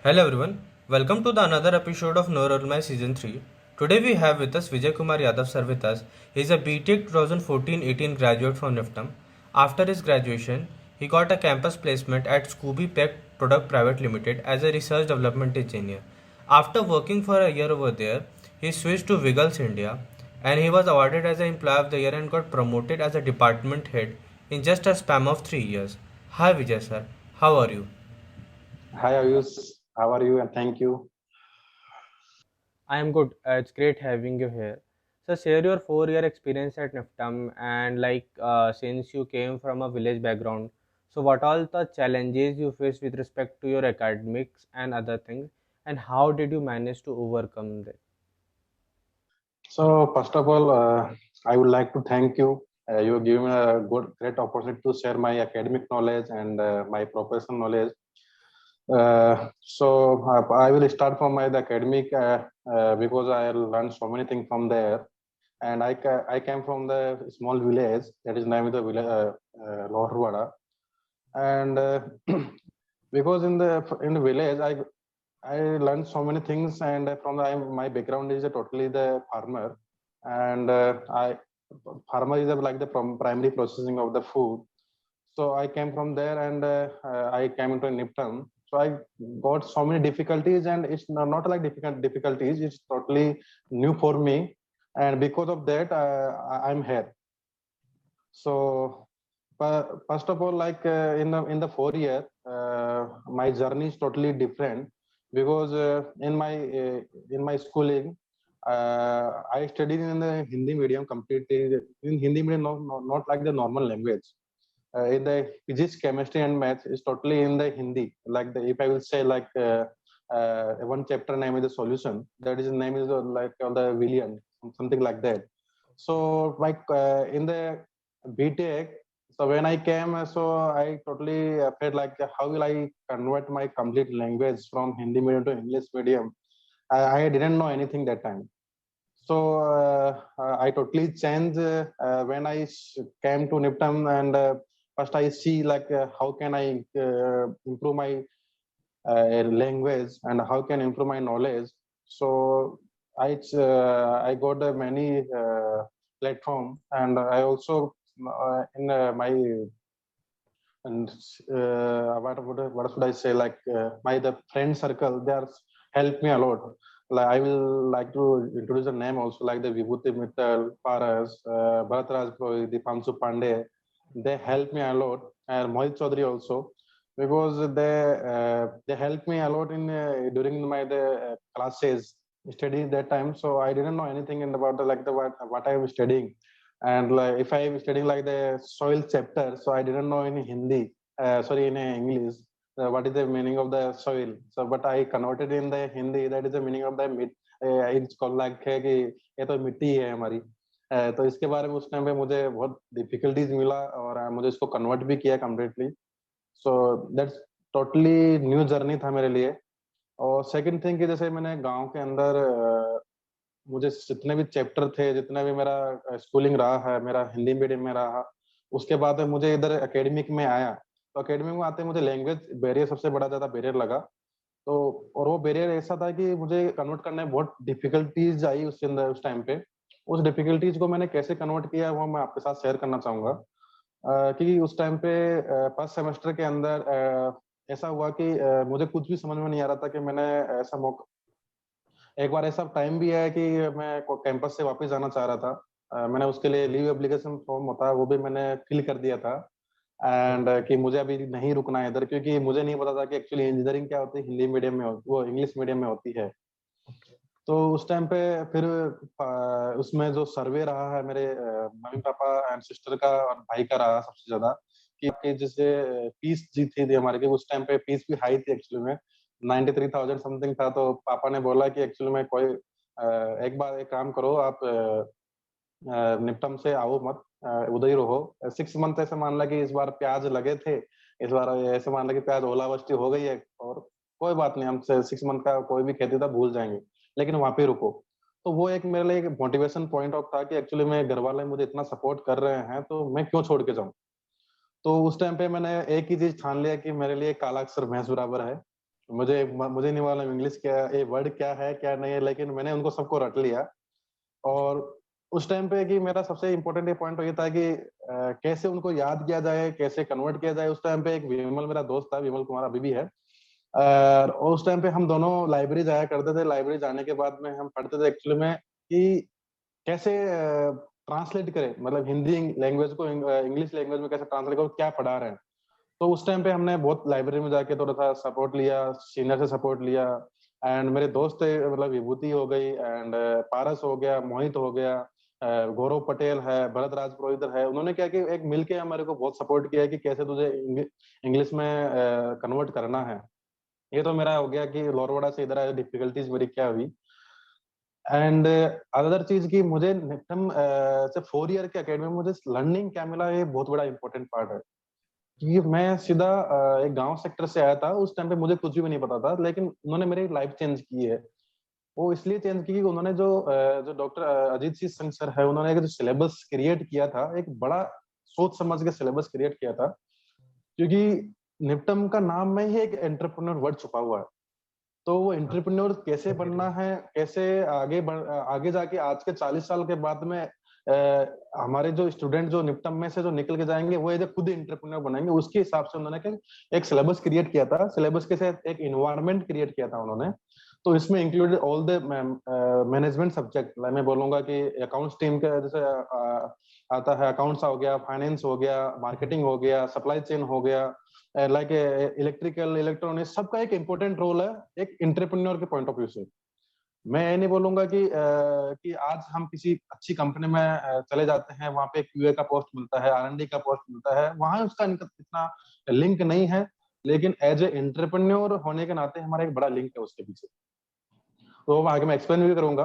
Hello everyone, welcome to the another episode of No Role My Season 3. Today we have with us Vijay Kumar Yadav sir with us. He is a BTech 2014-18 graduate from NIFTM. After his graduation, he got a campus placement at Scooby Peck Product Private Limited as a research development engineer. After working for a year over there, he switched to Wiggles India and he was awarded as an Employee of the Year and got promoted as a department head in just a span of 3 years. Hi Vijay sir, how are you? Hi Ayush, how are you? And thank you. I am good. It's great having you here. So, share your 4 year experience at NIFTAM and since you came from a village background, so what all the challenges you faced with respect to your academics and other things, and how did you manage to overcome them? So first of all, I would like to thank you. You have given me a great opportunity to share my academic knowledge and my professional knowledge. I will start from my the academic because I learned so many things from there. And I came from the small village that is named the village Loharwada. And because in the village I learned so many things, and my background is totally the farmer, and I farmer is like the primary processing of the food. So I came from there, and I came into Nipton. So I got so many difficulties, and it's not like difficulties. It's totally new for me, and because of that, I'm here. So first of all, like in the 4 year, my journey is totally different because in my schooling, I studied in the Hindi medium completely. In Hindi medium, not like the normal language. In the physics, chemistry, and math is totally in the Hindi. Like the if I will say like one chapter name is the solution. That is name is like the William, something like that. So like in the BTech, so when I came, so I totally felt like how will I convert my complete language from Hindi medium to English medium? I didn't know anything that time. So I totally changed when came to Niptam, and first I see like how can I improve my language and how can improve my knowledge. So I got many platform, and I also in my and what should I say, like my the friend circle, they are helped me a lot. Like I will like to introduce a name also, like the Vibhuti Mittal, Paras, Bharatraj Poi, Dipanshu Pandey. They helped me a lot, and Mohit Chaudhary also, because they helped me a lot in during my the classes study that time. So I didn't know anything in about what I was studying, and like if I am studying like the soil chapter, so I didn't know in Hindi, sorry, in English, what is the meaning of the soil. So but I converted in the Hindi, that is the meaning of the it's called like है कि ये तो मिट्टी है हमारी. तो इसके बारे में उस टाइम पे मुझे बहुत डिफिकल्टीज मिला, और मुझे इसको कन्वर्ट भी किया completely. So that's totally new journey था मेरे लिए. और सेकंड थिंग कि जैसे मैंने गांव के अंदर मुझे जितने भी चैप्टर थे, जितना भी मेरा स्कूलिंग रहा है, मेरा हिंदी मीडियम में रहा, उसके बाद मुझे इधर एकेडमिक में आया. तो एकेडमिक में आते मुझे लैंग्वेज बैरियर सबसे बड़ा ज्यादा बैरियर लगा. तो और वो बैरियर ऐसा था कि मुझे कन्वर्ट करने में बहुत डिफिकल्टीज आई उसके अंदर उस टाइम पे. उस डिफिकल्टीज को मैंने कैसे कन्वर्ट किया वो मैं आपके साथ शेयर करना चाहूंगा. क्योंकि उस टाइम पे फर्स्ट सेमेस्टर के अंदर ऐसा हुआ कि मुझे कुछ भी समझ में नहीं आ रहा था कि मैंने ऐसा मौका. एक बार ऐसा टाइम भी है कि मैं कैंपस से वापस जाना चाह रहा था. मैंने उसके लिए लीव एप्लीकेशन फॉर्म होता है वो भी मैंने फिल कर दिया था, एंड कि मुझे अभी नहीं रुकना है इधर, क्योंकि मुझे नहीं पता था कि एक्चुअली इंजीनियरिंग क्या होती है हिंदी मीडियम में, वो इंग्लिश मीडियम में होती है. तो उस टाइम पे फिर उसमें जो सर्वे रहा है मेरे मम्मी पापा एंड सिस्टर का और भाई का रहा सबसे ज्यादा, कि आपकी जैसे फीस जी थी हमारे की उस टाइम पे फीस भी हाई थी एक्चुअली में. 93,000 समथिंग था. तो पापा ने बोला कि एक्चुअली में कोई एक बार एक काम करो, आप निपटम से आओ मत, उधर ही रहो 6 मंथ. ऐसे मान ला कि इस बार प्याज लगे थे, इस बार ऐसे मान ला कि प्याज ओलावृष्टि हो गई है, और कोई बात नहीं, हम 6 मंथ का कोई भी खेती था भूल जाएंगे, लेकिन वहां पे रुको. तो वो एक मेरे लिए एक मोटिवेशन पॉइंट ऑफ था कि एक्चुअली में घर वाले मुझे इतना सपोर्ट कर रहे हैं तो मैं क्यों छोड़ के जाऊं. तो उस टाइम पे मैंने एक ही चीज ठान लिया कि मेरे लिए काला अक्षर भैंस बराबर है. मुझे नहीं मालूम इंग्लिश क्या ये वर्ड क्या है क्या नहीं है, लेकिन मैंने उनको सबको रट लिया। और उस टाइम पे कि मेरा सबसे इम्पोर्टेंट ये पॉइंट ये था कि कैसे उनको याद किया जाए, कैसे कन्वर्ट किया जाए। उस टाइम पे एक विमल मेरा दोस्त था, विमल कुमार अभी भी है। और उस टाइम पे हम दोनों लाइब्रेरी जाया करते थे। लाइब्रेरी जाने के बाद में हम पढ़ते थे एक्चुअली में कि कैसे ट्रांसलेट करें, मतलब हिंदी लैंग्वेज को इंग्लिश लैंग्वेज में कैसे ट्रांसलेट करो, क्या पढ़ा रहे हैं। तो उस टाइम पे हमने बहुत लाइब्रेरी में जाके थोड़ा सा सपोर्ट लिया, सीनियर से सपोर्ट लिया। एंड मेरे दोस्त थे, मतलब विभूति हो गई एंड पारस हो गया, मोहित हो गया, गौरव पटेल है, भरत राज पुरोहित है। उन्होंने क्या कि एक मिलके हमारे को बहुत सपोर्ट किया कि कैसे तुझे इंग्लिश में कन्वर्ट करना है। ये तो मेरा हो गया कि लोरवाड़ा से इधर आया, डिफिकल्टीज मेरी क्या हुई। एंड अदर चीज की मुझे निफ्टम से 4 ईयर के अकेडमी में मुझे लर्निंग क्या मिला, ये बहुत बड़ा इंपॉर्टेंट पार्ट है। क्योंकि मैं सीधा एक गांव सेक्टर से आया था। उस टाइम पे मुझे कुछ भी नहीं पता था, लेकिन उन्होंने मेरी लाइफ चेंज की है। वो इसलिए चेंज की कि उन्होंने जो डॉक्टर अजीत सिंह संघ सर है, उन्होंने एक जो सिलेबस क्रिएट किया था, एक बड़ा सोच समझ के सिलेबस क्रिएट किया था। क्योंकि निफ्टम का नाम में ही एक एंटरप्रेन्योर वर्ड छुपा हुआ है। तो वो एंटरप्रेन्योर कैसे बनना है, कैसे आगे जाके आज के 40 साल के बाद में हमारे जो स्टूडेंट जो निफ्टम में से जो निकल के जाएंगे वो एज खुद इंटरप्रेन्योर बनेंगे, उसके हिसाब से उन्होंने एक सिलेबस क्रिएट किया था। सिलेबस के साथ एक इन्वायरमेंट क्रिएट किया था उन्होंने। तो इसमें included all the management subject. मैं बोलूंगा कि अकाउंट्स टीम का जैसे आता है, अकाउंट्स हो गया, फाइनेंस हो गया, मार्केटिंग हो गया, सप्लाई चेन हो गया, लाइक इलेक्ट्रिकल इलेक्ट्रॉनिक्स, सबका एक इम्पोर्टेंट रोल है एक एंटरप्रेन्योर के पॉइंट ऑफ व्यू से। मैं ये नहीं बोलूंगा कि आज हम किसी अच्छी कंपनी में चले जाते हैं, वहां पे क्यूए का पोस्ट मिलता है, आरएनडी का पोस्ट मिलता है, वहां उसका इतना लिंक नहीं है। लेकिन एज ए एंटरप्रेन्योर होने के नाते हमारा एक बड़ा लिंक है उसके पीछे। तो वो आगे मैं एक्सप्लेन भी करूंगा।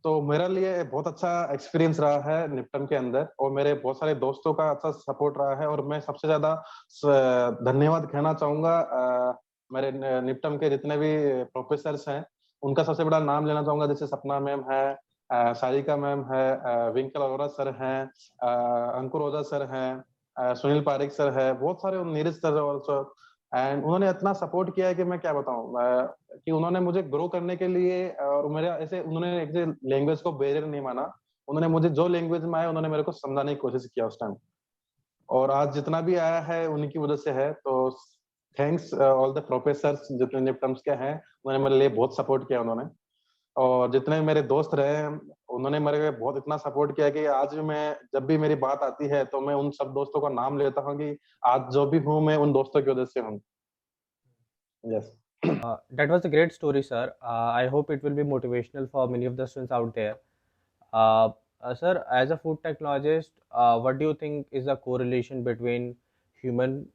तो मेरे लिए बहुत अच्छा एक्सपीरियंस रहा है निफ्टम के अंदर, और मेरे बहुत सारे दोस्तों का अच्छा सपोर्ट रहा है। और मैं सबसे ज्यादा धन्यवाद कहना चाहूंगा मेरे निफ्टम के जितने भी प्रोफेसर्स हैं, उनका सबसे बड़ा नाम लेना चाहूंगा। जैसे सपना मैम है, सारिका मैम है, विंकल अरोरा सर हैं, अंकुर ओझा सर हैं, सुनील पारिक सर है, बहुत सारे, नीरज सर ऑल्सो। एंड उन्होंने इतना सपोर्ट किया है कि मैं क्या बताऊं, कि उन्होंने मुझे ग्रो करने के लिए, और मेरे ऐसे उन्होंने एक लैंग्वेज को बैरियर नहीं माना। उन्होंने मुझे जो लैंग्वेज में आया उन्होंने मेरे को समझाने की कोशिश किया उस टाइम। और आज जितना भी आया है उन्हीं की वजह से है। तो थैंक्स ऑल द प्रोफेसर्स जितने निफ्टम्स के हैं, उन्होंने मेरे लिए बहुत सपोर्ट किया उन्होंने। और जितने मेरे दोस्त रहे हैं, उन्होंने मेरे को बहुत इतना सपोर्ट किया कि आज भी मैं, जब भी मेरी बात आती है तो मैं उन सब दोस्तों का नाम लेता हूँ कि आज जो भी हूँ मैं उन दोस्तों की वजह से हूँ। Yes. That was a great story, sir. I hope it will be motivational for many of the students out there. Uh, Sir, as a food technologist, what do you think is the correlation between human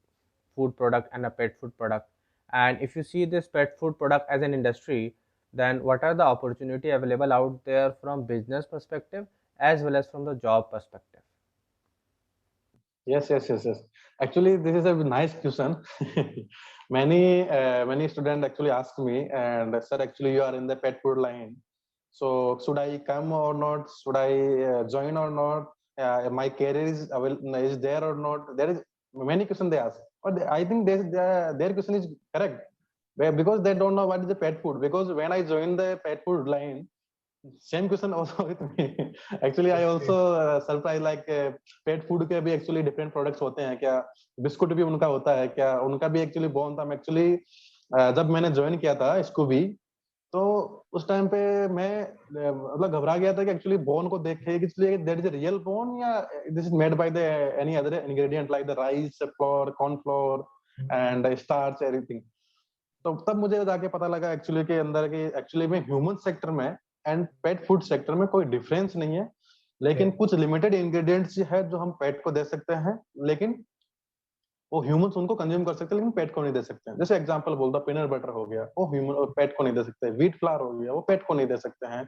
food product and a pet food product? And if you see this pet food product as an industry, then what are the opportunity available out there from business perspective as well as from the job perspective? Yes. Actually, this is a nice question. Many students actually ask me, and sir, actually you are in the pet food line. So should I come or not? Should I join or not? My career is there or not? There is many questions they ask. But I think their question is correct. Because they don't know what is the pet food. Because when I joined the pet food line, same question also with me. Actually, I also surprised like pet food के भी actually different products होते हैं क्या? Biscuit भी उनका होता है क्या? उनका भी एक्चुअली बोन था। मैं एक्चुअली जब मैंने ज्वाइन किया था इसको भी, तो उस टाइम पे मैं मतलब घबरा गया था कि एक्चुअली बोन को देखे कि दैट इज रियल बोन या this is made by the any other ingredient like the rice flour, corn flour and starch everything. तो तब मुझे जाके पता लगा एक्चुअली के अंदर कि एक्चुअली में ह्यूमन सेक्टर में एंड पेट फूड सेक्टर में कोई डिफरेंस नहीं है। लेकिन कुछ लिमिटेड इंग्रेडिएंट्स है जो हम पेट को दे सकते हैं, लेकिन वो ह्यूमंस उनको कंज्यूम कर सकते हैं, लेकिन पेट को नहीं दे सकते हैं। जैसे एग्जांपल बोल दो, पीनट बटर हो गया, वो ह्यूमन पेट को नहीं दे सकते। व्हीट फ्लावर हो गया, वो पेट को नहीं दे सकते हैं।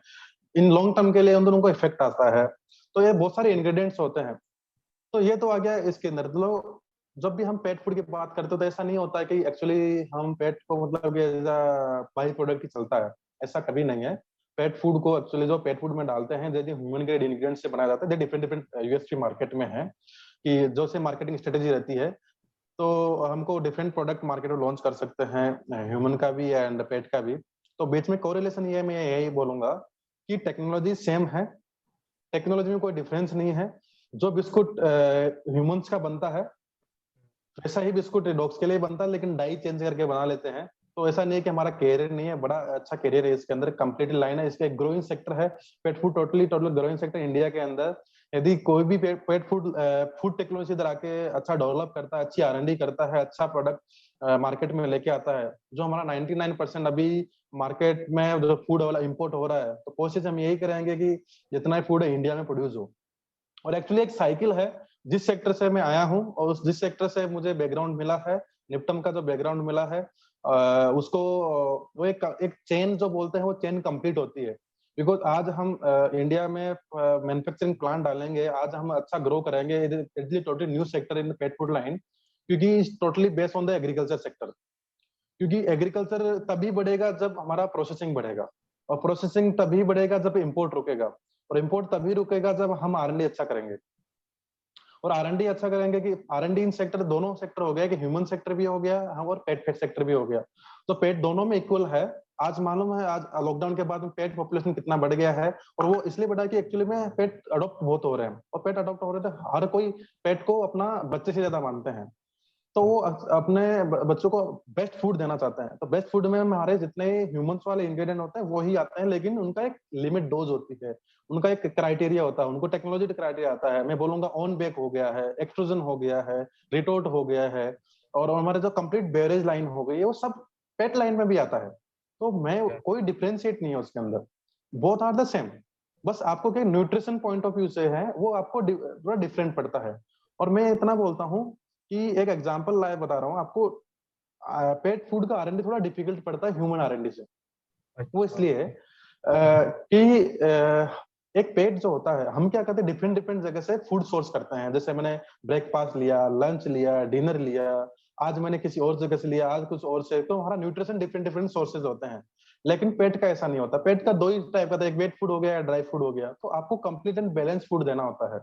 इन लॉन्ग टर्म के लिए उन दोनों को इफेक्ट आता है। तो ये बहुत सारे इंग्रेडिएंट्स होते हैं। तो ये तो आ गया इसके अंदर। तो जब भी हम पेट फूड की बात करते हो तो ऐसा नहीं होता है कि एक्चुअली हम पेट को मतलब बाई प्रोडक्ट ही चलता है। ऐसा कभी नहीं है। पेट फूड को एक्चुअली जो पेट फूड में डालते हैं जैसे ह्यूमन ग्रेड इंग्रेडिएंट्स से बनाया जाता है, डिफरेंट डिफरेंट यूएसपी मार्केट में है कि जो से मार्केटिंग स्ट्रेटेजी रहती है। तो हमको डिफरेंट प्रोडक्ट मार्केट में लॉन्च कर सकते हैं, ह्यूमन का भी एंड पेट का भी। तो बीच में कोरिलेशन ये मैं यही बोलूंगा कि टेक्नोलॉजी सेम है, टेक्नोलॉजी में कोई डिफरेंस नहीं है। जो बिस्कुट ह्यूमंस का बनता है वैसा ही बिस्कुट डॉग्स के लिए बनता है, लेकिन डाई चेंज करके बना लेते हैं। तो ऐसा नहीं है कि हमारा कैरियर नहीं है, बड़ा अच्छा कैरियर है इसके अंदर, कंप्लीट लाइन है, इसका एक ग्रोइंग सेक्टर है। Pet food totally total growing sector India के अंदर। यदि कोई भी पेट फूड फूड टेक्नोलॉजी इधर आके अच्छा डेवलप करता है, अच्छी R&D करता है, अच्छा प्रोडक्ट मार्केट में लेके आता है, जो हमारा 99% अभी मार्केट में जो फूड वाला इम्पोर्ट हो रहा है, तो कोशिश हम यही करेंगे कि जितना ही फूड है इंडिया में प्रोड्यूस हो। और एक्चुअली एक साइकिल है, जिस सेक्टर से मैं आया हूँ और उस जिस सेक्टर से मुझे बैकग्राउंड मिला है, निपटम का जो बैकग्राउंड मिला है, उसको वो एक चेन जो बोलते हैं वो चेन कंप्लीट होती है। बिकॉज आज हम इंडिया में मैन्युफैक्चरिंग प्लांट डालेंगे, आज हम अच्छा ग्रो करेंगे, it is totally new sector in pet food line, क्योंकि totally based on the agriculture sector. क्योंकि एग्रीकल्चर तभी बढ़ेगा जब हमारा प्रोसेसिंग बढ़ेगा, और प्रोसेसिंग तभी बढ़ेगा जब इंपोर्ट रुकेगा, और इंपोर्ट तभी रुकेगा जब हम R&D अच्छा करेंगे। और R&D अच्छा करेंगे कि R&D इन सेक्टर, दोनों सेक्टर हो गया, कि ह्यूमन सेक्टर भी हो गया हम और पेट फेट सेक्टर भी हो गया। तो पेट दोनों में इक्वल है। आज मालूम है, आज लॉकडाउन के बाद में पेट पॉपुलेशन कितना बढ़ गया है, और वो इसलिए बढ़ा कि एक्चुअली में पेट अडॉप्ट बहुत हो रहे हैं, और पेट अडॉप्ट हो रहे थे, हर कोई पेट को अपना बच्चे से ज्यादा मानते हैं। तो वो अपने बच्चों को बेस्ट फूड देना चाहते हैं। तो बेस्ट फूड में हमारे जितने ह्यूमंस वाले इंग्रेडिएंट होते हैं वो ही आते हैं, लेकिन उनका एक लिमिट डोज होती है, उनका एक क्राइटेरिया होता है, उनको टेक्नोलॉजी क्राइटेरिया आता है। मैं बोलूंगा ऑन बेक हो गया है, एक्सट्रूजन हो गया है, रिटोर्ट हो गया है, और हमारे जो कंप्लीट बेवरेज लाइन हो गई है, वो सब पेट लाइन में भी आता है। तो मैं कोई डिफ्रेंशिएट नहीं है उसके अंदर, बोथ आर द सेम। बस आपको क्या न्यूट्रिशन पॉइंट ऑफ व्यू से है, वो आपको थोड़ा डिफरेंट पड़ता है। और मैं इतना बोलता हूँ कि एक एग्जांपल लाइव बता रहा हूँ आपको, पेट फूड का R&D थोड़ा डिफिकल्ट पड़ता है ह्यूमन R&D से। वो अच्छा। इसलिए कि एक पेट जो होता है, हम क्या करते हैं, डिफरेंट डिफरेंट जगह से फूड सोर्स करते हैं। जैसे मैंने ब्रेकफास्ट लिया, लंच लिया, डिनर लिया, आज मैंने किसी और जगह से लिया, आज कुछ और से, तो हमारा न्यूट्रिशन डिफरेंट डिफरेंट सोर्सेज होते हैं। लेकिन पेट का ऐसा नहीं होता, पेट का दो ही टाइप का था, एक वेट फूड हो गया या ड्राई फूड हो गया। तो आपको कंप्लीट एंड बैलेंस फूड देना होता है।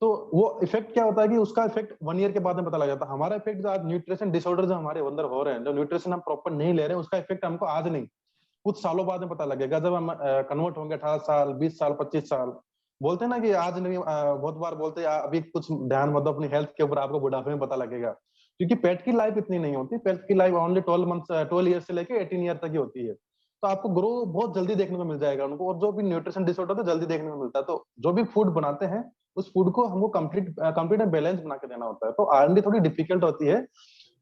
तो वो इफेक्ट क्या होता है कि उसका इफेक्ट 1 ईयर के बाद में पता लग जाता है। हमारा इफेक्ट जो आज न्यूट्रिशन डिसऑर्डर जो हमारे अंदर हो रहे हैं, जो न्यूट्रिशन हम प्रॉपर नहीं ले रहे हैं, उसका इफेक्ट हमको आज नहीं, कुछ सालों बाद में पता लगेगा, जब हम कन्वर्ट होंगे 18 साल, 20 साल, 25 साल। बोलते हैं ना कि आज नहीं, बहुत बार बोलते हैं अभी कुछ ध्यान मत दो अपनी हेल्थ के ऊपर, आपको बुढ़ापे में पता लगेगा। क्योंकि पेट की लाइफ इतनी नहीं होती, पेट की लाइफ ओनली 12 मंथ 12 ईयर से लेके 18 ईयर तक ही होती है। तो आपको ग्रो बहुत जल्दी देखने को मिल जाएगा उनको, और जो भी न्यूट्रिशन डिसऑर्डर तो जल्दी देखने को मिलता है। तो जो भी फूड बनाते हैं, उस फूड को हमको कंप्लीट एंड बैलेंस बना के देना होता है। तो R&D थोड़ी डिफिकल्ट होती है।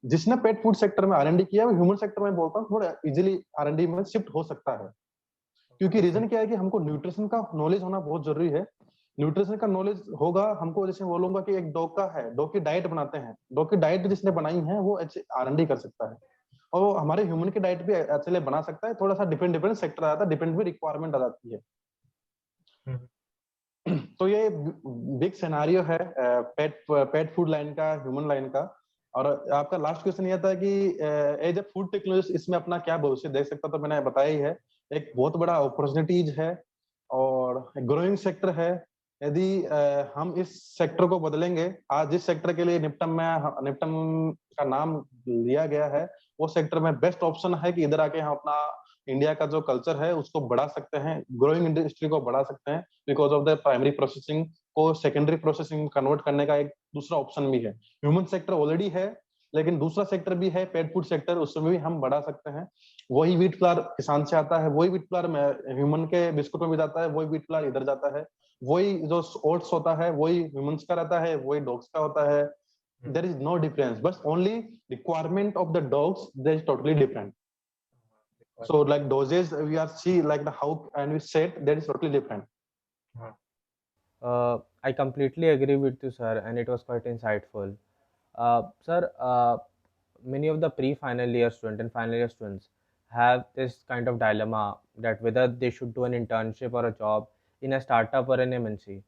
जिसने पेट फूड सेक्टर में R&D किया है, वो ह्यूमन सेक्टर में बोलता हूँ थोड़ा इजीली R&D में शिफ्ट हो सकता है। क्योंकि रीजन क्या है कि हमको न्यूट्रिशन का नॉलेज होना बहुत जरूरी है। न्यूट्रिशन का नॉलेज होगा हमको, जैसे बोलूंगा कि एक डॉग का है, डॉग की डाइट बनाते हैं, डॉग की डाइट जिसने बनाई है वो अच्छे R&D कर सकता है, और वो हमारे ह्यूमन की डाइट भी अच्छे बना सकता है। थोड़ा सा डिफरेंट डिफरेंट सेक्टर आ जाता है, डिफरेंट भी रिक्वायरमेंट आ जाती है। हम्म। तो ये बिग सिनेरियो है पेट फूड लाइन का, ह्यूमन लाइन का। और आपका लास्ट क्वेश्चन ये था कि एज ए फूड टेक्नोलॉजिस्ट इसमें अपना क्या भविष्य देख सकता, तो मैंने बताया ही है, एक बहुत बड़ा अपॉर्चुनिटीज है और ग्रोइंग सेक्टर है। यदि हम इस सेक्टर को बदलेंगे, आज जिस सेक्टर के लिए निपटम का नाम लिया गया है, वो सेक्टर में बेस्ट ऑप्शन है कि इधर आके हम अपना इंडिया का जो कल्चर है उसको बढ़ा सकते हैं, ग्रोइंग इंडस्ट्री को बढ़ा सकते हैं। Because of the primary processing को सेकेंडरी प्रोसेसिंग कन्वर्ट करने का एक दूसरा ऑप्शन भी है। ह्यूमन सेक्टर ऑलरेडी है, लेकिन दूसरा सेक्टर भी है पेट फूड सेक्टर, उसमें भी हम बढ़ा सकते हैं। वही व्हीट फ्लावर किसान से आता है, वही व्हीट फ्लावर ह्यूमन के बिस्कुट में भी जाता है, वही व्हीट फ्लावर इधर जाता है। वही जो ओट्स होता है वही ह्यूमंस का रहता है, वही डॉग्स का होता है। देर इज नो डिफरेंस, बस only requirement of the dogs there is totally different. So like doses we are see like the how and we said that is totally different. I completely agree with you, sir, and it was quite insightful. Sir, many of the pre-final year students and final year students have this kind of dilemma that whether they should do an internship or a job in a startup or an MNC.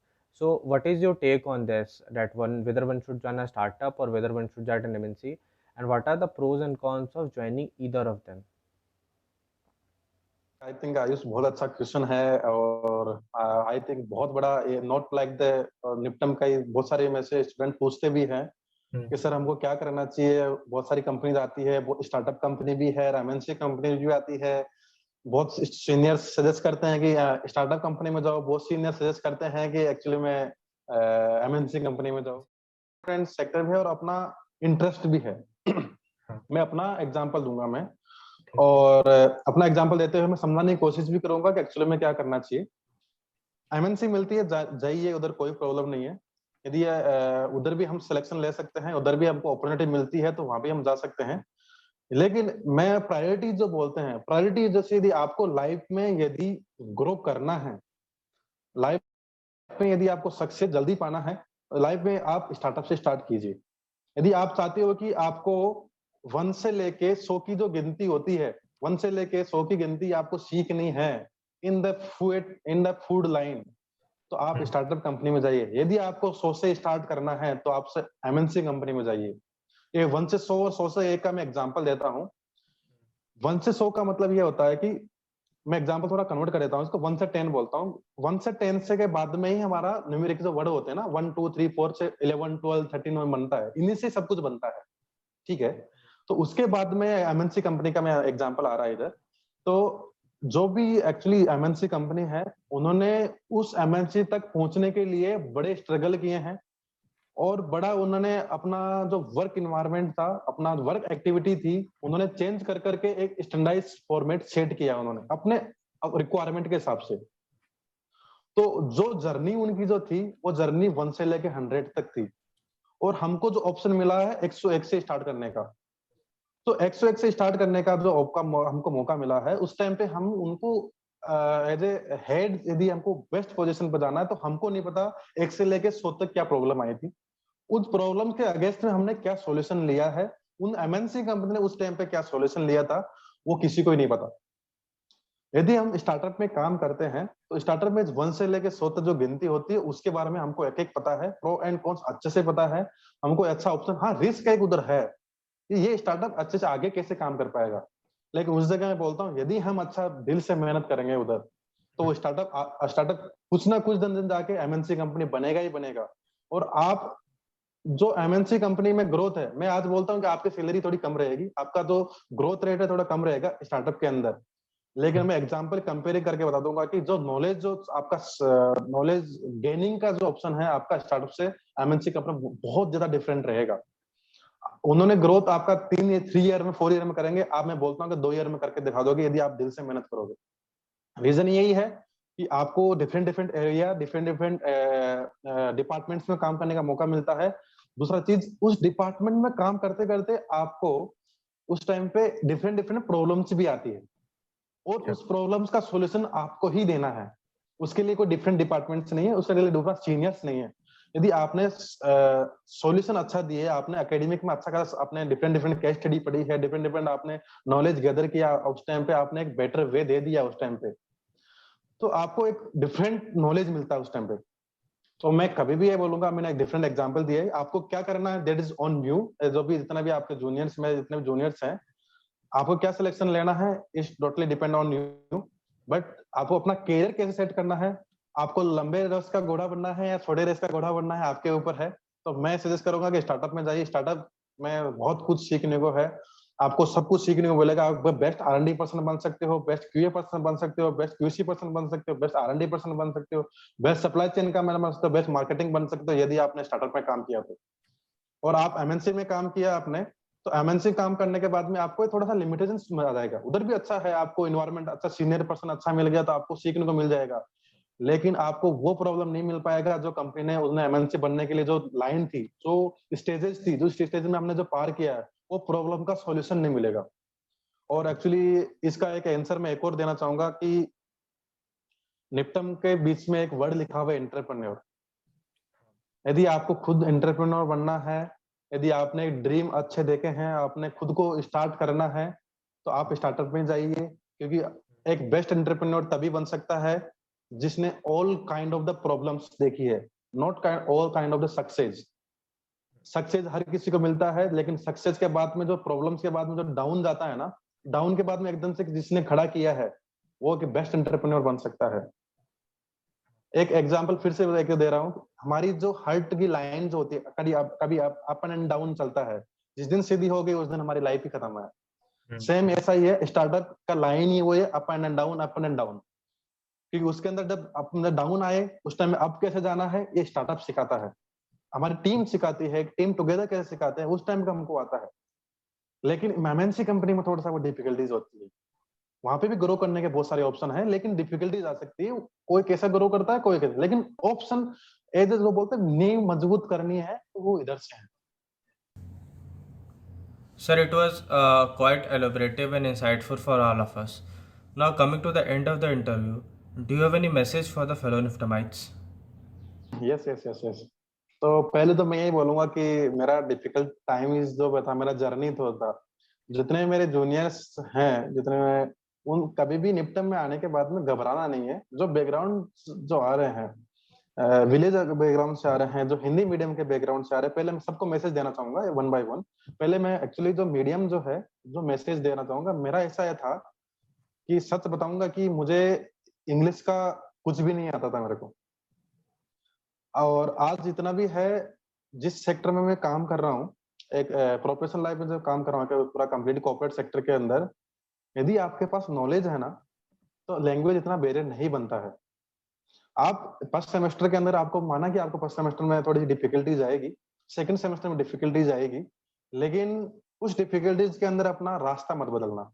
So, what is your take on this? That one, whether one should join a startup or whether one should join an MNC, and what are the pros and cons of joining either of them? I think Ayush बहुत अच्छा question है, और I think बहुत बड़ा, not like the निपटम का ही बहुत सारे में से स्टूडेंट पूछते भी हैं। कि सर हमको क्या करना चाहिए। बहुत सारी कंपनीज आती है, वो स्टार्टअप कंपनी भी है, एमएनसी कंपनी भी आती है। बहुत सीनियर्स सजेस्ट करते हैं कि स्टार्टअप कंपनी में जाओ, बहुत सीनियर सजेस्ट करते हैं कि एक्चुअली में एमएनसी कंपनी में जाओ। डिफरेंट सेक्टर भी है और अपना इंटरेस्ट भी है। मैं अपना एग्जांपल दूंगा मैं, और अपना एग्जांपल देते हुए मैं समझाने की कोशिश भी करूंगा कि एक्चुअली में क्या करना चाहिए। एमएनसी मिलती है, जाइए, उधर कोई प्रॉब्लम नहीं है। यदि उधर भी हम सिलेक्शन ले सकते हैं, उधर भी हमको अपॉर्चुनिटी मिलती है तो वहां भी हम जा सकते हैं। लेकिन मैं प्रायोरिटी जो बोलते हैं, प्रायोरिटी जैसे यदि आपको लाइफ में यदि ग्रो करना है, लाइफ में यदि आपको सक्सेस जल्दी पाना है, लाइफ में आप स्टार्टअप से स्टार्ट कीजिए। यदि आप चाहते हो कि आपको 1 से लेके 100 की जो गिनती होती है, 1 से लेके 100 की गिनती आपको सीखनी है इन द फूड लाइन, तो आप स्टार्टअप कंपनी में जाइए। यदि आपको 100 से स्टार्ट करना है तो आप एमएनसी कंपनी में जाइए। ये 1 से 100 और 100 से 1 का मैं एग्जांपल देता हूँ। 1 से 100 का मतलब ये होता है कि मैं एग्जांपल थोड़ा कन्वर्ट कर देता हूँ इसको, 1 से 10 बोलता हूँ। 1 से 10 से के बाद में ही हमारा न्यूमेरिक जो वर्ड होते हैं ना, 1 2 3 4 से 11 12 13 में बनता है, इन्हीं से सब कुछ बनता है। ठीक है, तो उसके बाद में एमएनसी कंपनी का मैं एग्जांपल आ रहा है इधर। तो जो भी एक्चुअली एमएनसी कंपनी है, उन्होंने उस एमएनसी तक पहुंचने के लिए बड़े स्ट्रगल किए हैं, और बड़ा उन्होंने अपना जो वर्क इन्वायरमेंट था, अपना वर्क एक्टिविटी थी, उन्होंने चेंज कर करके एक स्टैंडर्डाइज फॉर्मेट सेट किया उन्होंने अपने रिक्वायरमेंट के हिसाब से। तो जो जर्नी उनकी जो थी, वो जर्नी 1 से लेके 100 तक थी, और हमको जो ऑप्शन मिला है 101 से स्टार्ट करने का। तो 101 से स्टार्ट करने का जो हमको मौका मिला है, उस टाइम पे हम उनको एज ए हेड, यदि हमको बेस्ट पोजीशन पर जाना है, तो हमको नहीं पता 1 से लेके 100 तक क्या प्रॉब्लम आई थी, उस प्रॉब्लम के अगेंस्ट में हमने क्या सॉल्यूशन लिया है, उन एमएनसी कंपनी ने उस टाइम पे क्या सॉल्यूशन लिया था, वो किसी को ही नहीं पता। यदि हम स्टार्टअप में काम करते हैं, तो स्टार्टअप में 1 से लेके 100 तक जो गिनती होती है, उसके बारे में हमको एक एक पता है, प्रो एंड कॉन्स अच्छे से पता है, हमको अच्छा ऑप्शन, हाँ रिस्क एक उधर है कि ये स्टार्टअप अच्छे से आगे कैसे काम कर पाएगा। लेकिन उस जगह मैं बोलता हूँ, यदि हम अच्छा दिल से मेहनत करेंगे उधर, तो वो स्टार्टअप कुछ ना कुछ दिन जाके एमएनसी कंपनी बनेगा ही बनेगा। और आप जो एमएनसी कंपनी में ग्रोथ है, मैं आज बोलता हूँ कि आपकी सैलरी थोड़ी कम रहेगी, आपका जो ग्रोथ रेट है थोड़ा कम रहेगा स्टार्टअप के अंदर। लेकिन मैं एग्जांपल कंपेयर करके बता दूंगा कि जो नॉलेज, जो आपका नॉलेज गेनिंग का जो ऑप्शन है आपका स्टार्टअप से एमएनसी कंपनी बहुत ज्यादा डिफरेंट रहेगा। उन्होंने ग्रोथ आपका 3 ईयर में 4 ईयर में करेंगे, आप, मैं बोलता हूँ कि 2 ईयर में करके दिखा दोगे, यदि आप दिल से मेहनत करोगे। रीजन यही है कि आपको different different area, different different departments में काम करने का मौका मिलता है। दूसरा चीज, उस डिपार्टमेंट में काम करते करते आपको उस टाइम पे डिफरेंट डिफरेंट प्रॉब्लम्स भी आती है, और उस प्रॉब्लम्स का सॉल्यूशन आपको ही देना है। उसके लिए कोई डिफरेंट डिपार्टमेंट्स नहीं है, उसके लिए डिफरेंट सीनियर्स नहीं है। यदि आपने सॉल्यूशन अच्छा दिए, आपने एकेडमिक में अच्छा करा, आपने डिफरेंट डिफरेंट केस स्टडी पढ़ी है, डिफरेंट डिफरेंट आपने नॉलेज गैदर किया, उस टाइम पे आपने एक बेटर वे दे दिया उस टाइम पे, तो आपको एक डिफरेंट नॉलेज मिलता है उस टाइम पे। तो मैं कभी भी ये बोलूंगा, मैंने एक डिफरेंट एग्जांपल दिया है, आपको क्या करना है दैट इज ऑन यू। जो भी जितना भी आपके जूनियर्स में जितने भी जूनियर्स हैं, आपको क्या सिलेक्शन लेना है is totally depend on you. But आपको अपना करियर कैसे सेट करना है, आपको लंबे रेस का घोड़ा बनना है या छोटे रेस का घोड़ा बनना है, आपके ऊपर है। तो मैं सजेस्ट करूंगा कि स्टार्टअप में जाइए। स्टार्टअप में बहुत कुछ सीखने को है, आपको सब कुछ सीखने को मिलेगा। आप बेस्ट आर&डी पर्सन बन सकते हो, बेस्ट क्यूए पर्सन बन सकते हो, बेस्ट क्यूसी पर्सन बन सकते हो, बेस्ट आर&डी पर्सन बन सकते हो, बेस्ट सप्लाई चेन का मैनेजर बन सकते हो, बेस्ट मार्केटिंग बन सकते हो, यदि आपने स्टार्टअप में काम किया तो। और आप एमएनसी में काम किया आपने, तो एमएनसी काम करने के बाद में आपको थोड़ा सा लिमिटेशन आ जाएगा। उधर भी अच्छा है, आपको इन्वायरमेंट अच्छा, सीनियर पर्सन अच्छा मिल गया तो आपको सीखने को मिल जाएगा। लेकिन आपको वो प्रॉब्लम नहीं मिल पाएगा जो कंपनी ने, उसने एमएनसी बनने के लिए जो लाइन थी, जो स्टेजेस थी, जो स्टेजेस में हमने जो पार किया है, वो प्रॉब्लम का सॉल्यूशन नहीं मिलेगा। और एक्चुअली इसका एक आंसर मैं एक और देना चाहूंगा कि निफ्टम के बीच में एक वर्ड लिखा हुआ है, एंटरप्रेन्योर। यदि आपको खुद एंटरप्रेन्योर बनना है, यदि आपने एक ड्रीम अच्छे देखे हैं, आपने खुद को स्टार्ट करना है, तो आप स्टार्टअप में जाइए। क्योंकि एक बेस्ट एंटरप्रेन्योर तभी बन सकता है जिसने all kind of the problems देखी है, not all kind of the success. Success हर किसी को मिलता है, लेकिन सक्सेस के बाद में जो प्रॉब्लम्स के बाद में जो डाउन जाता है ना, डाउन के बाद में एकदम से जिसने खड़ा किया है, वो एक बेस्ट एंटरप्रेन्योर बन सकता है। एक एग्जांपल फिर से एक दे रहा हूँ। हमारी जो हर्ट की लाइन जो होती है, कभी अप एंड डाउन चलता है। जिस दिन सीधी हो गई उस दिन हमारी लाइफ ही खत्म है। सेम ऐसा ही है, स्टार्टअप का लाइन ही वो है, up and down, up and down. क्योंकि उसके अंदर जब अपना डाउन आए उस टाइम में अप कैसे जाना है ये स्टार्टअप सिखाता है, हमारी टीम सिखाती है, टीम टुगेदर कैसे सिखाते हैं उस टाइम का हमको आता है। लेकिन एमएनसी कंपनी में थोड़ा सा वो डिफिकल्टीज होती है। वहां पे भी ग्रो करने के बहुत सारे ऑप्शन है, लेकिन डिफिकल्टीज आ सकती है। कोई कैसा ग्रो करता है, कोई कैसे, लेकिन ऑप्शन एज जो बोलते हैं नींव मजबूत करनी है तो वो इधर से है। Sir, it was quite elaborative and insightful for all of us. Now, coming to the end of the interview, do you have any message for the fellow Niftamites? Yes yes yes yes. तो पहले तो मैं यही बोलूंगा कि मेरा difficult time is जो था, मेरा जर्नी तो था। जितने मेरे जूनियर्स हैं, जितने में उन कभी भी निपटम में आने के बाद में घबराना नहीं है। जो बैकग्राउंड जो आ रहे हैं, विलेज बैकग्राउंड से आ रहे हैं, जो हिंदी मीडियम के बैकग्राउंड से आ रहे हैं, पहले मैं सबको मैसेज देना चाहूंगा वन बाय वन। पहले मैं एक्चुअली जो मीडियम जो है, जो मैसेज देना चाहूंगा, मेरा ऐसा था कि सच बताऊंगा कि मुझे इंग्लिश का कुछ भी नहीं आता था मेरे को। और आज जितना भी है, जिस सेक्टर में मैं काम कर रहा हूँ, एक प्रोफेशनल लाइफ में जो काम कर रहा हूँ, पूरा कंप्लीट कॉर्पोरेट सेक्टर के अंदर, यदि आपके पास नॉलेज है ना, तो लैंग्वेज इतना बैरियर नहीं बनता है। आप फर्स्ट सेमेस्टर के अंदर आपको माना कि आपको फर्स्ट सेमेस्टर में थोड़ी सी डिफिकल्टीज आएगी, सेकंड सेमेस्टर में डिफिकल्टीज आएगी, लेकिन उस डिफिकल्टीज के अंदर अपना रास्ता मत बदलना।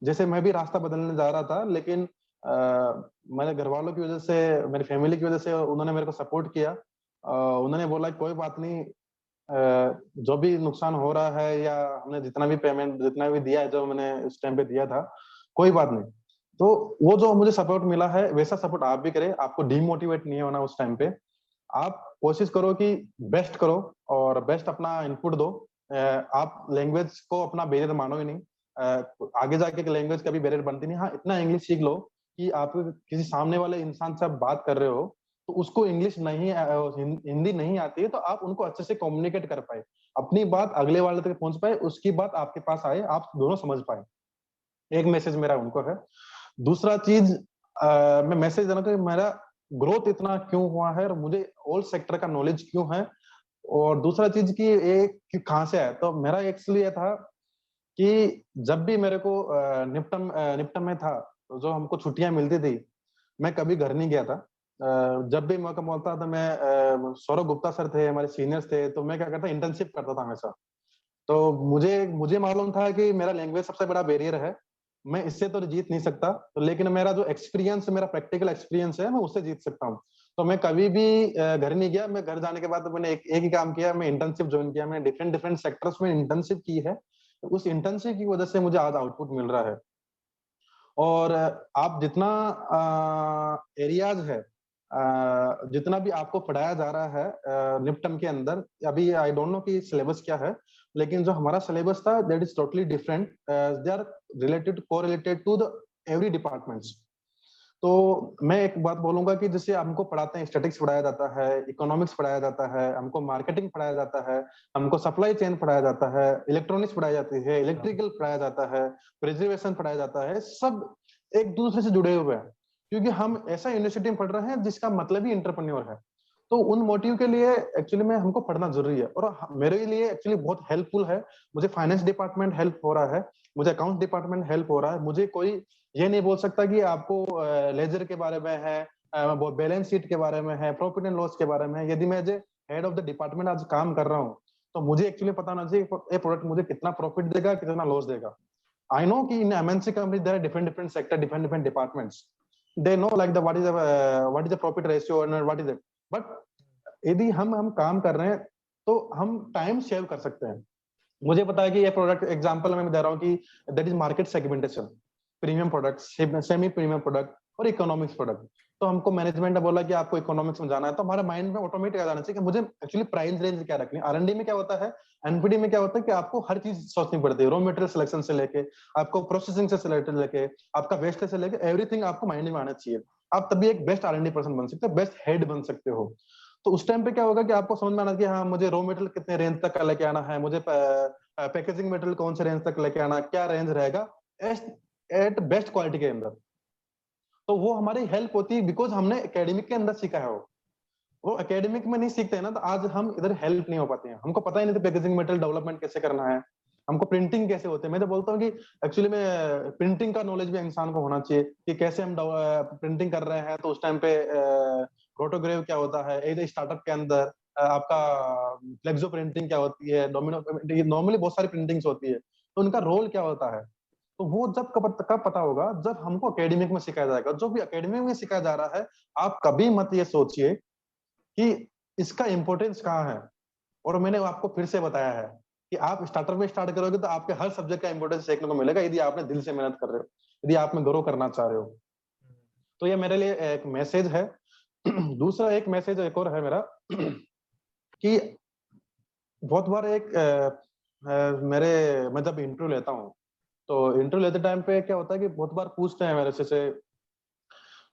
जैसे मैं भी रास्ता बदलने जा रहा था, लेकिन मेरे घर वालों की वजह से, मेरी फैमिली की वजह से उन्होंने मेरे को सपोर्ट किया। उन्होंने बोला कोई बात नहीं, जो भी नुकसान हो रहा है या हमने जितना भी पेमेंट जितना भी दिया है, जो मैंने उस टाइम पे दिया था, कोई बात नहीं। तो वो जो मुझे सपोर्ट मिला है, वैसा सपोर्ट आप भी करें। आपको डिमोटिवेट नहीं होना उस टाइम पे। आप कोशिश करो कि बेस्ट करो और बेस्ट अपना इनपुट दो। आप लैंग्वेज को अपना बैरियर मानो ही नहीं। आगे जाके लैंग्वेज कभी बैरियर बनती नहीं। हाँ, इतना इंग्लिश सीख लो कि आप किसी सामने वाले इंसान से आप बात कर रहे हो, तो उसको इंग्लिश नहीं हिंदी नहीं आती है, तो आप उनको अच्छे से कम्युनिकेट कर पाए, अपनी बात अगले वाले तक पहुंच पाए, उसकी बात आपके पास आए, आप दोनों समझ पाए। एक मैसेज मेरा उनको है। दूसरा चीज, मैं मैसेज देना कि मेरा ग्रोथ इतना क्यों हुआ है और मुझे ऑल सेक्टर का नॉलेज क्यों है। और दूसरा चीज की एक कहाँ से आया, तो मेरा एक्चुअली ये था कि जब भी मेरे को निपटम में था, तो जो हमको छुट्टियां मिलती थी, मैं कभी घर नहीं गया था। जब भी मौका मिलता था, मैं सौरभ गुप्ता सर थे, हमारे सीनियर्स थे, तो मैं क्या करता, इंटर्नशिप करता था हमेशा। तो मुझे मुझे मालूम था कि मेरा लैंग्वेज सबसे बड़ा बैरियर है, मैं इससे तो जीत नहीं सकता, तो लेकिन मेरा जो एक्सपीरियंस, मेरा प्रैक्टिकल एक्सपीरियंस है, मैं उससे जीत सकता हूँ। तो मैं कभी भी घर नहीं गया। मैं घर जाने के बाद तो मैंने एक ही काम किया, मैं इंटर्नशिप ज्वाइन किया। मैंने डिफरेंट डिफरेंट सेक्टर्स में इंटर्नशिप की है। तो उस इंटर्नशिप की वजह से मुझे आज आउटपुट मिल रहा है। और आप जितना एरियाज है, जितना भी आपको पढ़ाया जा रहा है निपटम के अंदर, अभी आई डोंट नो कि सिलेबस क्या है, लेकिन जो हमारा सिलेबस था that is totally different. They are related, correlated to the every departments. तो मैं एक बात बोलूंगा कि जैसे हमको पढ़ाते हैं, स्टैटिक्स पढ़ाया जाता है, इकोनॉमिक्स पढ़ाया जाता है, हमको मार्केटिंग पढ़ाया जाता है, हमको सप्लाई चेन पढ़ाया जाता है, इलेक्ट्रॉनिक्स पढ़ाई जाती है, इलेक्ट्रिकल पढ़ाया जाता है, प्रिजर्वेशन पढ़ाया जाता है, सब एक दूसरे से जुड़े हुए हैं। क्योंकि हम ऐसा यूनिवर्सिटी में पढ़ रहे हैं जिसका मतलब ही इंटरप्रेन्योर है। तो उन मोटिव के लिए एक्चुअली में हमको पढ़ना जरूरी है, और मेरे लिए एक्चुअली बहुत हेल्पफुल है। मुझे फाइनेंस डिपार्टमेंट हेल्प हो रहा है, मुझे अकाउंट डिपार्टमेंट हेल्प हो रहा है। मुझे कोई ये नहीं बोल सकता कि आपको लेजर के बारे में है, बैलेंस शीट के बारे में है, प्रॉफिट एंड लॉस के बारे में है। यदि मैं जो हेड ऑफ द डिपार्टमेंट आज काम कर रहा हूँ, तो मुझे एक्चुअली पता होना चाहिए ये प्रोडक्ट मुझे कितना प्रॉफिट देगा, कितना लॉस देगा। I know कि in MNC companies there are different sector, different departments. They know like the what is the profit ratio and what is it. But यदि हम काम कर रहे हैं, तो हम टाइम सेव कर सकते हैं। मुझे पता है कि ये प्रोडक्ट एग्जांपल मैं दे रहा हूँ कि that is market segmentation, premium product, semi premium product और इकोनॉमिक्स प्रोडक्ट। तो हमको मैनेजमेंट ने बोला कि आपको इकोनॉमिक्स में जाना है, तो हमारे माइंड में ऑटोमेटिक आ जाना चाहिए कि मुझे एक्चुअली प्राइस रेंज क्या रखनी है। आरएनडी में क्या होता है, एनपीडी में क्या होता है कि आपको हर चीज सोचनी पड़ती है, रॉ मटेरियल सिलेक्शन से लेके आपको प्रोसेसिंग से सिलेक्टेड लेके आपका वेस्ट से लेके एवरीथिंग आपको माइंड में आना चाहिए। आप तभी एक बेस्ट आरएनडी पर्सन बन सकते हो, बेस्ट हेड बन सकते हो। तो उस टाइम पे क्या होगा कि आपको समझ में आना कि हाँ, मुझे रॉ मटेरियल कितने रेंज तक का लेके आना है, मुझे पैकेजिंग मटेरियल कौन से रेंज तक लेके आना, क्या रेंज रहेगा एट बेस्ट क्वालिटी के अंदर। तो वो हमारी हेल्प होती है बिकॉज हमने एकेडमिक के अंदर सीखा है वो। वो एकेडमिक में नहीं सीखते हैं ना, तो आज हम इधर हेल्प नहीं हो पाते हैं। हमको पता ही नहीं था पैकेजिंग मटेरियल डेवलपमेंट कैसे करना है, हमको प्रिंटिंग कैसे होते हैं। मैं तो बोलता हूँ कि एक्चुअली में प्रिंटिंग का नॉलेज भी इंसान को होना चाहिए कि कैसे हम प्रिंटिंग कर रहे हैं तो उस टाइम पे फोटोग्राफ क्या होता है, एक स्टार्टअप के अंदर आपका फ्लेक्सो प्रिंटिंग क्या होती है, डोमिनो, नॉर्मली बहुत सारी प्रिंटिंग्स होती है, तो उनका रोल क्या होता है। तो वो जब कब पता होगा, जब हमको एकेडमिक में सिखाया जाएगा। जो भी एकेडमिक में सिखाया जा रहा है, आप कभी मत ये सोचिए कि इसका इंपॉर्टेंस कहाँ है। और मैंने आपको फिर से बताया है कि आप स्टार्टर में स्टार्ट करोगे तो आपके हर सब्जेक्ट का इंपॉर्टेंस देखने को मिलेगा, यदि आपने दिल से मेहनत कर रहे हो, यदि आप में ग्रो करना चाह रहे हो। तो ये मेरे लिए एक मैसेज है। दूसरा एक मैसेज एक और है मेरा कि बहुत बार मैं जब इंटरव्यू लेता हूँ, तो इंटरव्यू लेते टाइम पे क्या होता है कि बहुत बार पूछते हैं मेरे से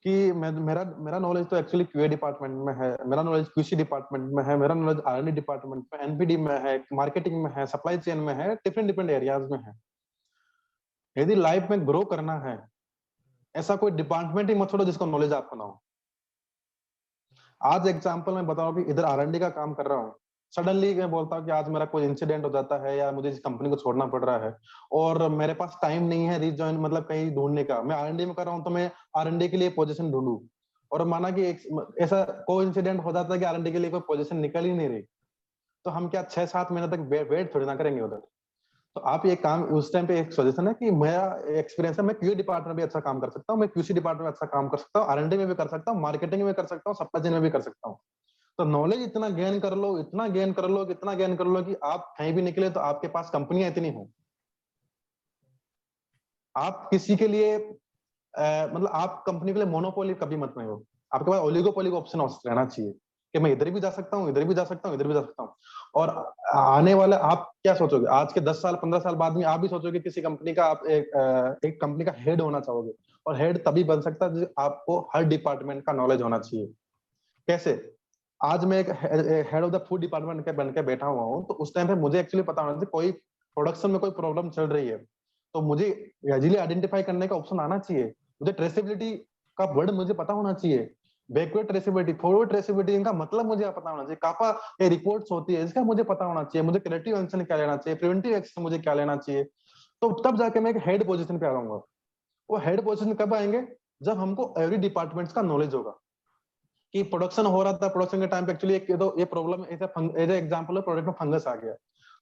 कि मेरा मेरा नॉलेज तो एक्चुअली क्यूए डिपार्टमेंट में है, मेरा नॉलेज क्यूसी डिपार्टमेंट में है, मेरा नॉलेज आरएनडी डिपार्टमेंट में, एनपीडी में है, मार्केटिंग में है, सप्लाई चेन में है, डिफरेंट डिफरेंट एरियाज में है। यदि लाइफ में ग्रो करना है, ऐसा कोई डिपार्टमेंट ही मत छोड़ो जिसका नॉलेज आपको ना हो। आज एग्जांपल मैं बताऊं कि इधर आरएनडी का काम कर रहा हूँ, सडनली मैं बोलता हूँ कि आज मेरा कोई इंसिडेंट हो जाता है या मुझे इस कंपनी को छोड़ना पड़ रहा है और मेरे पास टाइम नहीं है रीजॉइन मतलब कहीं ढूंढने का, मैं आरएनडी में कर रहा हूँ तो मैं आरएनडी के लिए पोजीशन ढूंढूं, और माना कि ऐसा कोई इंसिडेंट हो जाता है कि आरएनडी के लिए कोई पोजीशन निकल ही नहीं रही, तो हम क्या 6-7 महीने तक वेट थोड़ी ना करेंगे उधर। तो आप ये काम उस टाइम पे एक सजेशन है कि मेरा एक्सपीरियंस है, मैं क्यूए डिपार्टमेंट में भी अच्छा काम कर सकता हूँ, मैं क्यूसी डिपार्टमेंट में अच्छा काम कर सकता हूँ, आरएनडी में भी कर सकता हूँ, मार्केटिंग में कर सकता हूँ, सप्लाई चेन में भी कर सकता हूँ। तो नॉलेज इतना गेन कर लो, इतना गेन कर लो, इतना गेन कर लो कि आप कहीं भी निकले तो आपके पास कंपनियां इतनी हो, आप किसी के लिए मतलब आप कंपनी के लिए मोनोपोली कभी मत में हो, आपके पास ओलिगोपोली का ऑप्शन रहना चाहिए कि मैं इधर भी जा सकता हूँ, इधर भी जा सकता हूँ, इधर भी जा सकता हूँ। और आने वाले आप क्या सोचोगे, आज के 10 साल 15 साल बाद में आप भी सोचोगे किसी कंपनी का, आप एक कंपनी का हेड होना चाहोगे, और हेड तभी बन सकता है आपको हर डिपार्टमेंट का नॉलेज होना चाहिए। कैसे? आज मैं एक head of the food department के बन के बैठा हुआ हूँ, तो उस टाइम पे मुझे एक्चुअली पता होना चाहिए कोई प्रोडक्शन में कोई प्रॉब्लम चल रही है, तो मुझे इजीली आइडेंटिफाई करने का ऑप्शन आना चाहिए, मुझे ट्रेसेबिलिटी का वर्ड मुझे पता होना चाहिए, बैकवर्ड ट्रेसेबिलिटी, फॉरवर्ड ट्रेसेबिलिटी, इनका मतलब मुझे पता होना चाहिए, कापा ये रिपोर्ट्स होती है इसका मुझे पता होना चाहिए, मुझे करेक्टिव एक्शन क्या लेना चाहिए, प्रिवेंटिव एक्शन मुझे क्या लेना चाहिए। तो तब जाके मैं एक हेड पोजीशन पे आ जाऊंगा। वो हेड पोजीशन कब आएंगे? जब हमको एवरी डिपार्टमेंट का नॉलेज होगा कि प्रोडक्शन हो रहा था, प्रोडक्शन के टाइम पे एक्चुअली ये प्रॉब्लम एज एग्जांपल है, प्रोडक्ट में फंगस आ गया,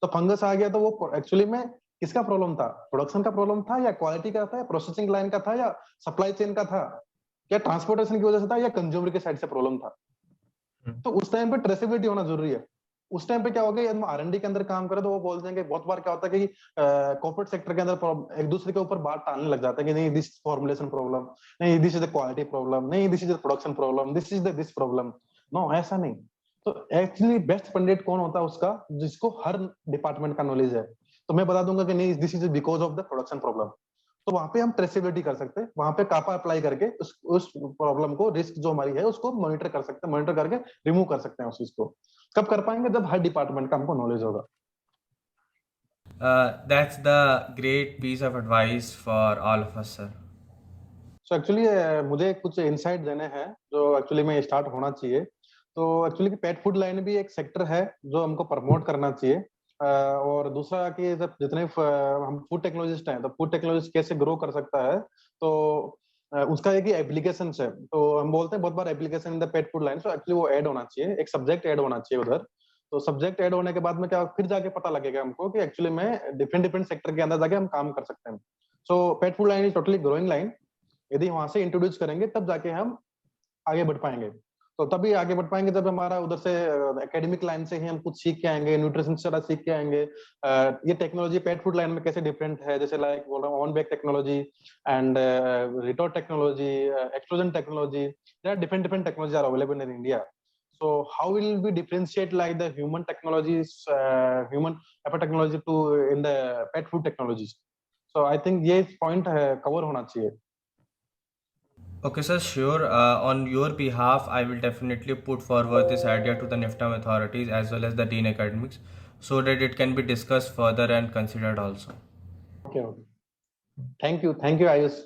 तो फंगस आ गया तो वो एक्चुअली में किसका प्रॉब्लम था? प्रोडक्शन का प्रॉब्लम था, या क्वालिटी का था, या प्रोसेसिंग लाइन का था, या सप्लाई चेन का था, या ट्रांसपोर्टेशन की वजह से था, या कंज्यूमर के साइड से प्रॉब्लम था। तो उस टाइम पे ट्रेसेबिलिटी होना जरूरी है। उस टाइम पे क्या होगा, यदि हम आरएनडी के अंदर काम करें तो वो बोल देंगे, बहुत बार क्या होता है कि कॉर्पोरेट सेक्टर के अंदर एक दूसरे के ऊपर बात टालने लग जाता है कि नहीं दिस फॉर्मुलेशन प्रॉब्लम, नहीं this is the quality problem, नहीं this is the production problem, this is the this problem. No, ऐसा नहीं। तो एक्चुअली बेस्ट कैंडिडेट कौन होता है उसका, जिसको हर डिपार्टमेंट का नॉलेज है। तो मैं बता दूंगा कि नहीं this is because of the production problem, तो वहां पे हम ट्रेसेबिलिटी कर सकते हैं, वहां पे कापा अप्लाई करके उस प्रॉब्लम को, रिस्क जो हमारी है उसको मॉनिटर कर सकते हैं, मॉनिटर करके रिमूव कर सकते हैं उस चीज को। कब कर पाएंगे? जब हर डिपार्टमेंट का हमको नॉलेज होगा। That's the great piece of advice for all of us, sir. So actually मुझे कुछ इंसाइट देने हैं जो एक्चुअली में स्टार्ट होना चाहिए। तो एक्चुअली पेट फूड लाइन भी एक सेक्टर है जो हमको प्रमोट करना चाहिए। और दूसरा कि जब जितने हम फूड टेक्नोलॉजिस्ट हैं, तो फूड टेक्नोलॉजिस्ट कैसे ग्रो कर सकता है, तो उसका एक ही एप्लीकेशन है। तो हम बोलते हैं बहुत बार application in the pet food line, so actually वो ऐड होना चाहिए, एक सब्जेक्ट ऐड होना चाहिए उधर। तो सब्जेक्ट ऐड होने के बाद में क्या फिर जाके पता लगेगा हमको कि एक्चुअली में डिफरेंट डिफरेंट सेक्टर के अंदर जाके हम काम कर सकते हैं। So pet food line is totally growing line, यदि वहां से इंट्रोड्यूस करेंगे तब जाके हम आगे बढ़ पाएंगे। तो तभी आगे बढ़ पाएंगे जब हमारा उधर से एकेडमिक लाइन से ही हम कुछ सीख के आएंगे, न्यूट्रिशन से सीख के आएंगे। ये टेक्नोलॉजी पेट फूड लाइन में कैसे डिफरेंट है, जैसे लाइक बोल रहा हूँ on bake technology and retort technology, extrusion technology, there are different different technology are available in India. So how will we differentiate like the human technologies, human technology to in the pet food technologies? So I think ये point cover होना चाहिए। Okay, sir, sure. On your behalf, I will definitely put forward this idea to the NIFTAM authorities as well as the Dean Academics so that it can be discussed further and considered also. Okay, okay. Thank you, Ayush.